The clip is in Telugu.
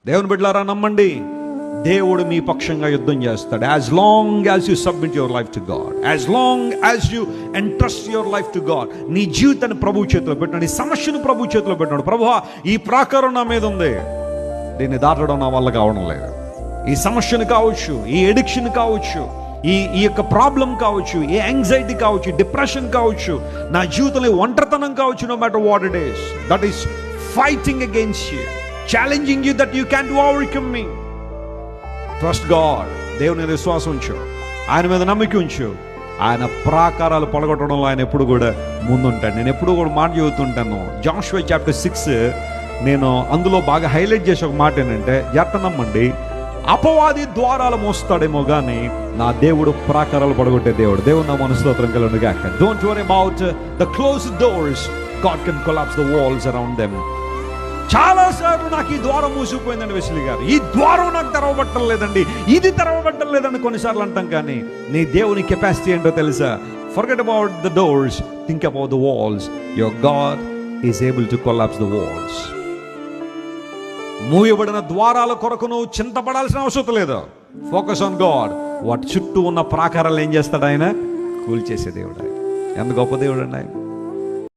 దేవుని బిడ్డలారా నమ్మండి, దేవుడు మీ పక్షంగా యుద్ధం చేస్తాడు. As long as you submit your life to God, as long as you entrust your life to God. నీ జీవితాన్ని ప్రభు చేతిలో పెట్టినాడు, నీ సమస్యను ప్రభు చేతిలో పెట్టినాడు. ప్రభువా, ఈ ప్రాకారం నా మీద ఉంది, దీన్ని దాటడం నా వల్ల కావడం లేదు. ఈ సమస్యను కావచ్చు, ఈ ఎడిక్షన్ కావచ్చు, ఈ యొక్క ప్రాబ్లం కావచ్చు, ఈ యాంగ్జైటీ కావచ్చు, డిప్రెషన్ కావచ్చు, నా జీవితంలో ఒంటరితనం కావచ్చు. No matter what it is, that is fighting against you, challenging you that you can overcome me. Trust God. దేవుని మీద విశ్వాసం ఉంచు, ఆయన మీద నమ్మిక ఉంచు. ఆయన ప్రాకారాలు పడగొట్టడంలో ఆయన ఎప్పుడు కూడా ముందుంటాడు. నేను ఎప్పుడు కూడా మాట చెబుతుంటాను, జాషువా చాప్టర్ 6, నేను అందులో బాగా హైలైట్ చేసే ఒక మాట ఏంటంటే, జాగ్రత్త నమ్మండి, అపవాది ద్వారాలు మోస్తాడేమో కానీ నా దేవుడు ప్రాకారాలు పడగొట్టే దేవుడు. దేవుడు నా మనస్తోత్రం కలుగును గాక. Don't worry about the closed doors, God can collapse the walls around them. చాలా సార్లు నాకు ఈ ద్వారం మూసిపోయిందండి వెస్లీ గారు, ఈ ద్వారం నాకు తెరవబట్టం లేదండి, ఇది తెరవబట్టం లేదండి కొన్నిసార్లు అంటాం. కానీ నీ దేవుని కెపాసిటీ ఏంటో తెలుసా? Forget about the doors, think about the walls. Your God is able to collapse the walls. మూయబడిన ద్వారాల కొరకు నువ్వు చింతపడాల్సిన అవసరం లేదు. Focus on God. వాటి చుట్టూ ఉన్న ప్రాకారాలు ఏం చేస్తాడు ఆయన? కూల్చేసే దేవుడు ఆయన. ఎంత గొప్ప దేవుడు అండి ఆయన.